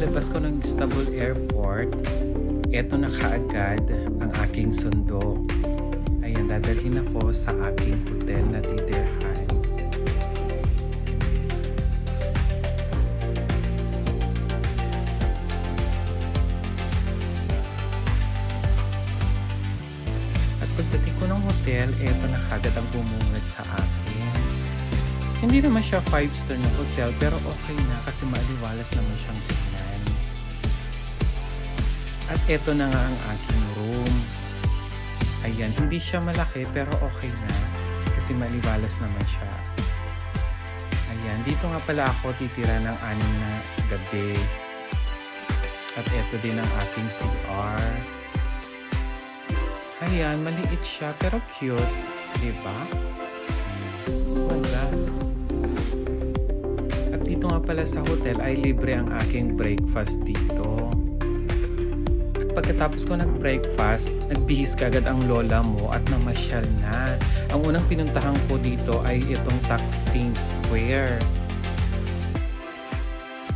paglabas ko ng Istanbul Airport, eto na kaagad ang aking sundo. Ayan, dadalhin ako sa aking hotel na titirhan. At pagdating ko ng hotel, eto na kaagad ang bumungad sa akin. Hindi naman siya 5-star na hotel pero okay na kasi maaliwalas naman siyang tingnan. At eto na nga ang aking room. Ayan, hindi siya malaki pero okay na kasi maaliwalas naman siya. Ayan, dito nga pala ako titira ng 6 na gabi. At eto din ang aking CR. Ayan, maliit siya pero cute. Diba? Wala. Dito nga pala sa hotel ay libre ang aking breakfast dito. At pagkatapos ko nag-breakfast, nagbihis kagad ang lola mo at namasyal na. Ang unang pinuntahan ko dito ay itong Taksim Square.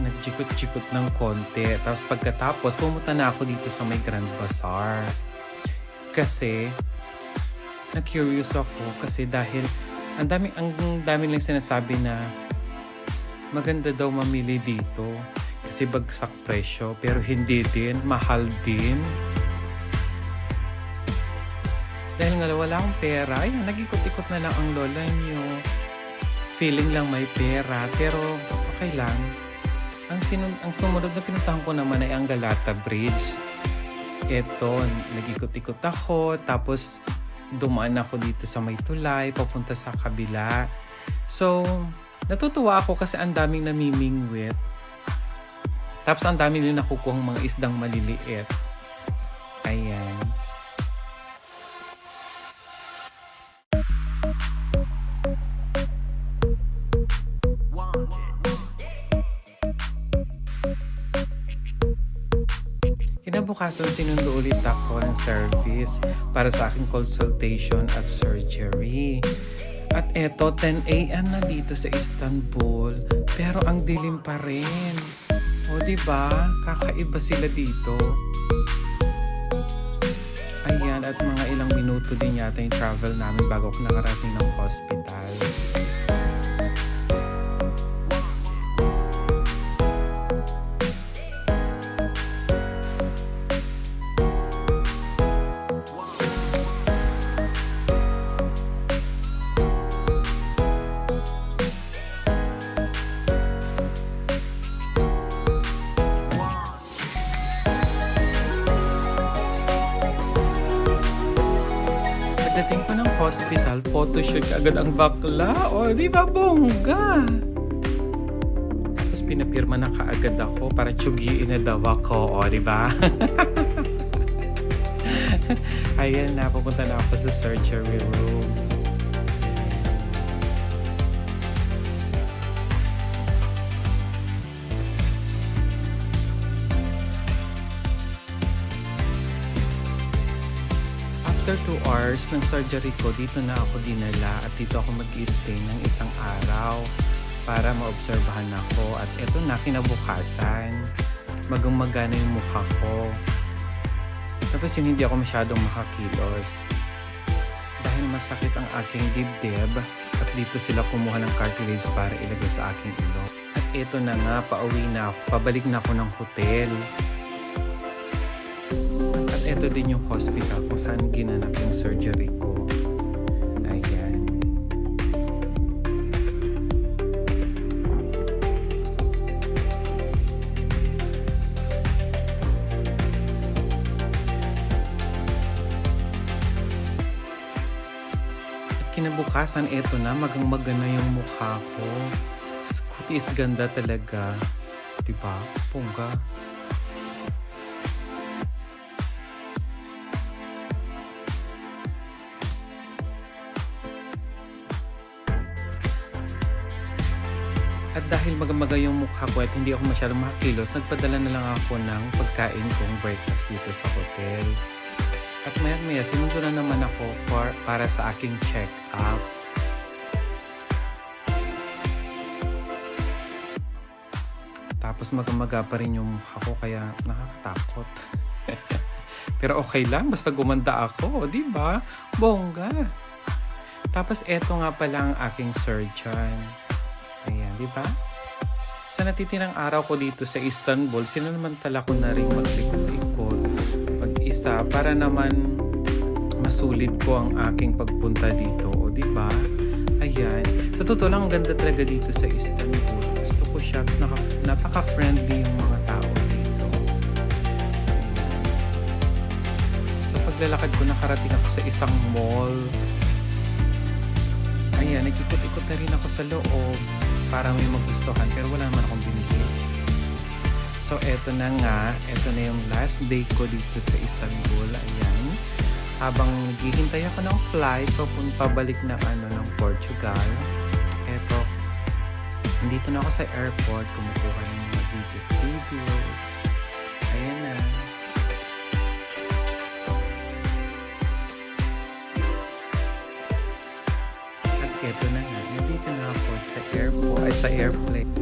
Nagchikot-chikot ng konti. Tapos pagkatapos, pumunta na ako dito sa may Grand Bazaar. Kasi, na-curious ako kasi dahil ang dami lang sinasabi na maganda daw mamili dito kasi bagsak presyo pero hindi din, mahal din. Dahil nga wala akong pera, ayun, nag-ikot-ikot na lang ang lola nyo. Feeling lang may pera pero okay lang. Ang sumunod na pinuntahan ko naman ay ang Galata Bridge. Eto, nag-ikot-ikot ako tapos dumaan ako dito sa may tulay papunta sa kabila. So, natutuwa ako kasi ang daming namimingwit. Tapos ang daming nila nakukuhang mga isdang maliliit. Ayan. Kinabukasan sinundo ulit ako ng service para sa aking consultation at surgery. At eto, 10 a.m. na dito sa Istanbul. Pero ang dilim pa rin. O, diba? Kakaiba sila dito. Ayan, at mga ilang minuto din yata yung travel namin bago ako nakarating ng hospital. Pagdating ko ng hospital, photoshoot agad ang bakla. O, di ba bongga? Tapos pinapirma na kaagad ako para tsugiin na daw ako. O, di ba? Ayan na, pupunta na ako sa surgery room. After 2 hours ng surgery ko, dito na ako dinala at dito ako mag-i-stay ng isang araw para maobserbahan ako. At eto na, kinabukasan, magang-magana yung mukha ko. Tapos yun, hindi ako masyadong makakilos. Dahil masakit ang aking dibdib at dito sila kumuha ng cartilage para ilagay sa aking ilong. At eto na nga, pauwi na ako, pabalik na ako ng hotel. Ito din yung hospital kung saan ginanap yung surgery ko. Ayan. At kinabukasan, eto na, magang-magana yung mukha ko. Kutis ganda talaga. Diba? Pongga. At dahil magamaga yung mukha ko at hindi ako masyadong makakilos, nagpadala na lang ako ng pagkain kong breakfast dito sa hotel. At maya-maya, sinundo na naman ako para sa aking check-up. Tapos Tapos maga-maga pa rin yung mukha ko kaya nakakatakot. Pero okay lang, basta gumanda ako, di ba? Bongga. Tapos eto nga pala ang aking surgeon. Ayan, di ba? Sa natitirang araw ko dito sa Istanbul, sinamantala ko na rin mag-ikot-ikot mag-isa para naman masulid ko ang aking pagpunta dito. O, di ba? Ayan. Sa totoo lang, ang ganda talaga dito sa Istanbul. Gusto ko siya. Napaka-friendly yung mga tao dito. Ayan. Sa paglalakad ko, nakarating ako sa isang mall. Ayan, nag-ikot-ikot na rin ako sa loob para may magustuhan. Pero wala naman akong binili. So, eto na nga. Eto na yung last day ko dito sa Istanbul. Ayan. Habang naghihintay ako ng flight pabalik ng ng Portugal. Eto, nandito na ako sa airport, kumukuha ng mga videos. Ayan na. At eto na nga, nandito na ako sa airport, sa airplane.